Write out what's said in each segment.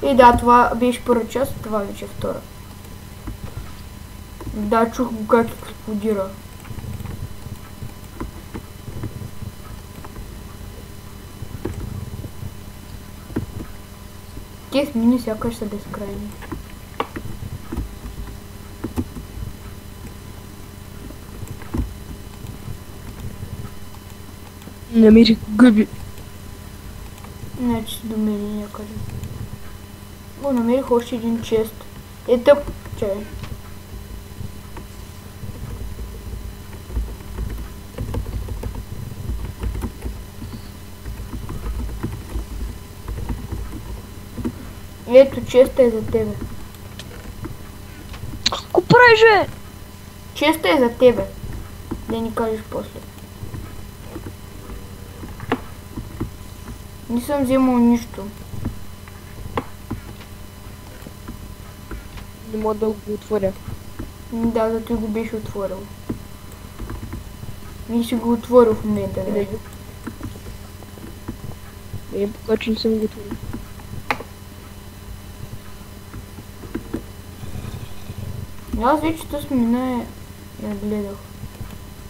И да, това беше първа част, това вече е втора. Да, чух го как експлодира. Тези мини сякаш са безкрайни. Намерих гъби. Значи си до мен някъде. О, намерих още един чест. Е тъп, чай. Ето, честа е за тебе. Какво правиш, бе? Честа е за тебе. Да ни кажеш после. Не съм вземал нищо. Не мога да го отворя. Да, зато и го беше отворил. И си го отворил в момента, нали? Не пока, че не съм го отворил. Аз вече то смина я гледах.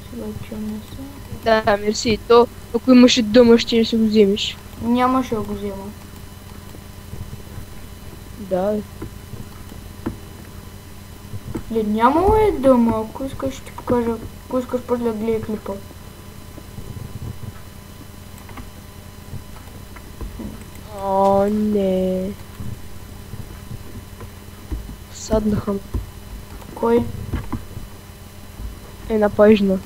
Сега че не са. Да, мерси. То, ако имаше дъма, ще си го вземеш. Нямаше да го взема. Да, бе. Нямало е дъма, ако искаш ще ти покажа. Ако искаш после да гледай клипа. О, не. Саднаха ме. Кой? Една пажна.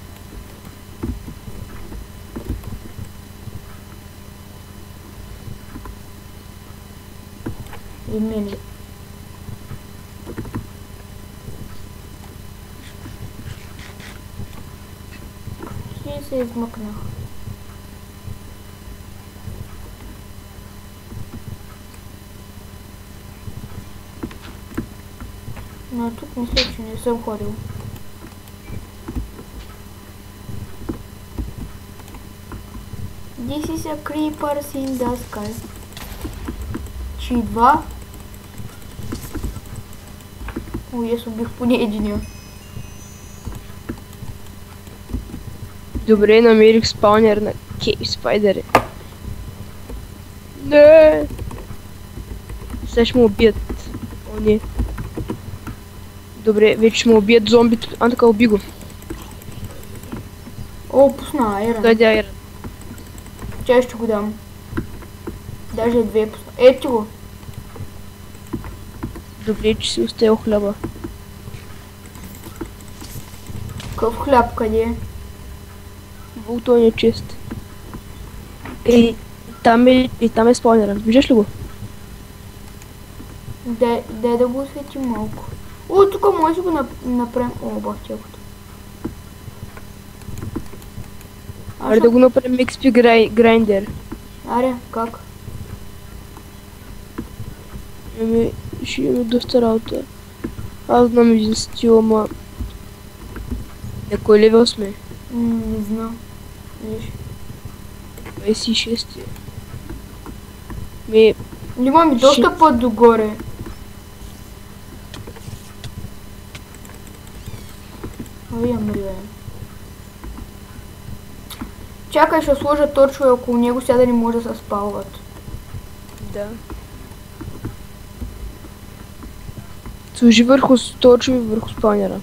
И мене. И се измъкнах. Но тук мисля, че не съм ходил. This is a creepers in the sky. Чи два? Ой, аз убих поне единия. Добре, намерих спаунер на кейв спайдери. Не! Сега ще му убият. О, не. Добре, вече ще му убият зомбито. А, така, уби го. О, пусна айрон. Дай айрон. Чай ще го дам. Даже две пусна. Ето го. Добре, че си оставил хляба. Какъв хляб, къде е? Вълтония чест. Там е спаунера. Виждаш ли го? Дай да го осветим малко. О, тук може да го направим. О, бах тялото. Аре да го направим XP грайндер. Аре, как? Ами, ще имаме доста работа. Аз знам един стил, ама... На кой левел сме? Не знам. Виж. 26. Ми... Имам и доста път догоре. Ой, амрия. Чакай, ще сложа торчове около него, сега да не може да се спалват. Да. Служи върху торчове върху спаунера.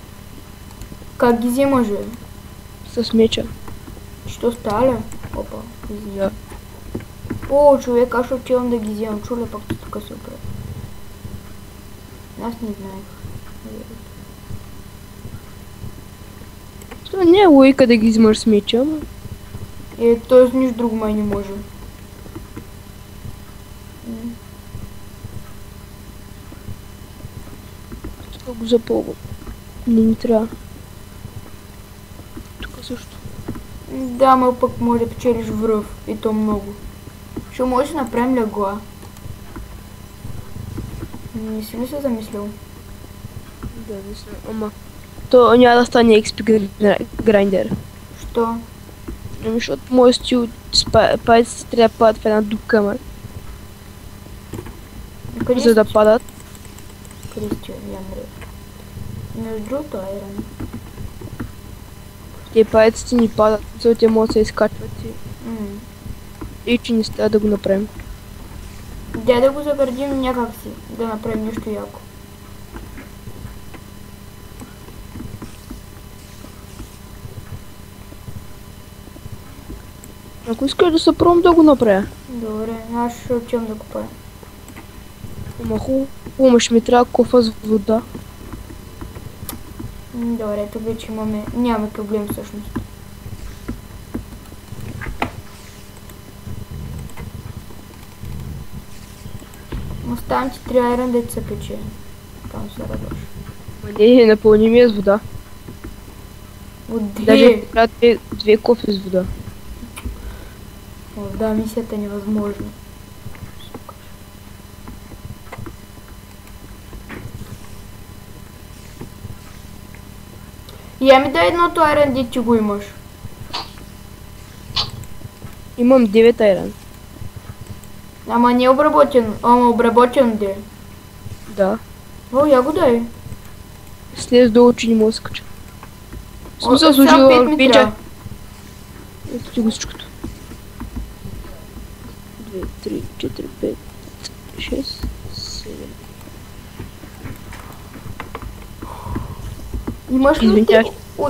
Как ги вземаш, бе? С меча. Що става ли? Опа. Да. О, човек, аз ще отивам да ги вземам. Чуля пак тук се оправя. Аз не знаех. То не е логика да ги взимаш с меча, ама... Той с нищо друго май не може. Тук го запълвам. Не трябва. Тук също. Да, ма пък може да печелиш връв. И то много. Ще може да направим легла. Не си ли се замислил? Да, мисля, ама... То няма да стане XP грайндер. Що? Ами, защото моят стил пайците трябва да падат в една дупка, ама. Къде за да си? падат. Къде сте, Янре? Между другото, айрон. Те паяците ни падат, за те могат да се изкачват и че не става да го направим. Дай да го заградим някак си, да направим нещо яко. Ако искаш да се пробвам да го направя. Добре, аз ще отивам да купая. Ама хубаво, ще ми трябва кофа с вода. Добре, тук вече нямаме проблем всъщност. Оставам ти 3 айрон да ти се пече. Там се радваш. Не, напълни ми е с вода. От Даже трябва две кофи с вода. Да, мисията е невъзможна. Я ми дай едното айрон, де ти го имаш. Имам 9 айрон. Ама не обработен, ама обработен де. Да. О, я го дай. Слез долу, че не мога да се кача. В смисъл Само служи 5 ми печа. трябва. Ето ти го всичкото. 2, 3, 4, 5, 6, 7.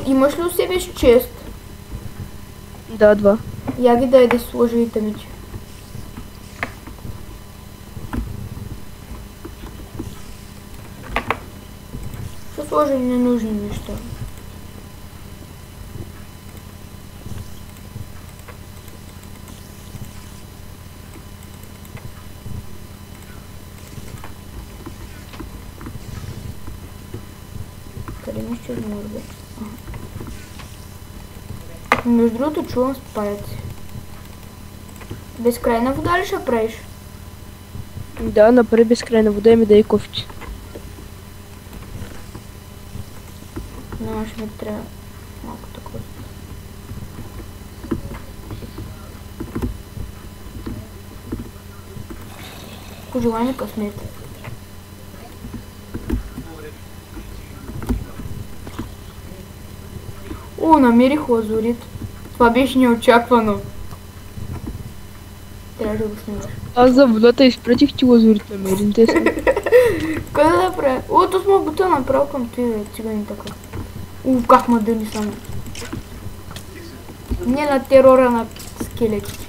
Имаш ли у себе с чест? Да, 2. Я ги дай да сложи итемите. Ще сложи ненужни неща. Къде ми ще измърда? Между другото чувам спаяци. Безкрайна вода ли ще правиш? Да, направи безкрайна вода и ми дай кофти. Но ще ми трябва малко такова. Пожелай ми късмет. О, намерих лазурит. Това беше неочаквано. Трябва да го снимаш. Аз за водата изпратих ти лазурит намери, интересно. Къде да правя? О, то сме бута направо към ти, цигани така. Как ма дъни само. Не на терора на скелетите.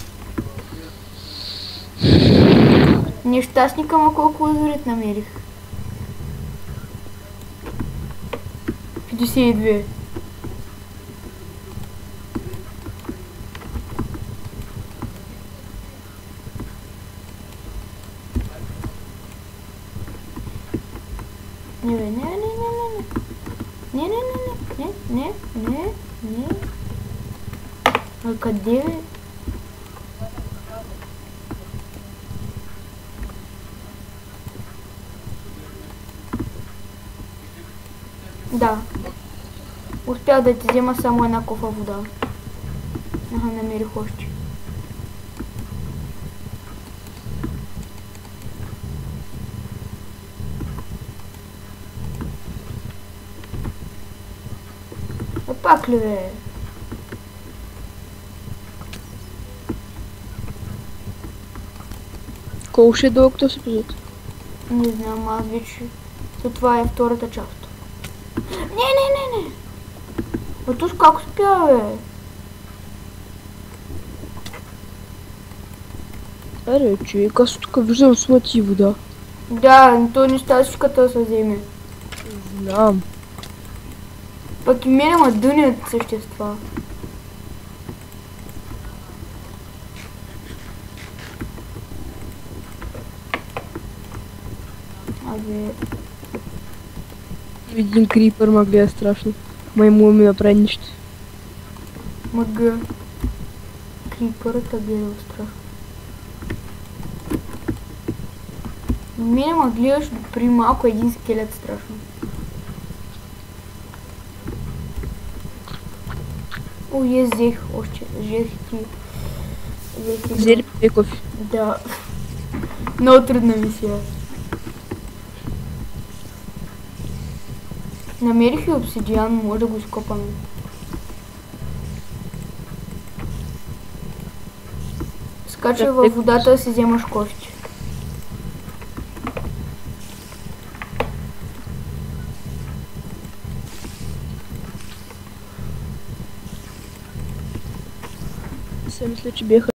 Нещастника, ма колко лазурит намерих. 52. Не. А къде бе? Да. Успях да ти взема само една кофа вода. Намерих още. Пак ли бе? Колко ще е дълъг този епизод? Не знам, аз вече... Това е втората част. Не. А тук как успя, бе? Аре, човек, аз тук виждам смъти и вода. Да, то не става всичката да се вземе. Знам. Пък и мене ма дънят същества. Абе... Един крипър ма гледа страшно. Май му ми направи нищо. Мъга. Крипърът гледа страшно. Мене ма гледаш при малко един скелет страшно. О, взех още. Взех ти. Взели 2 кофи. Да. Много трудна мисия. Намерих и обсидиан, може да го изкопаме. Скача във водата да си вземаш кости. Мисля, че бяха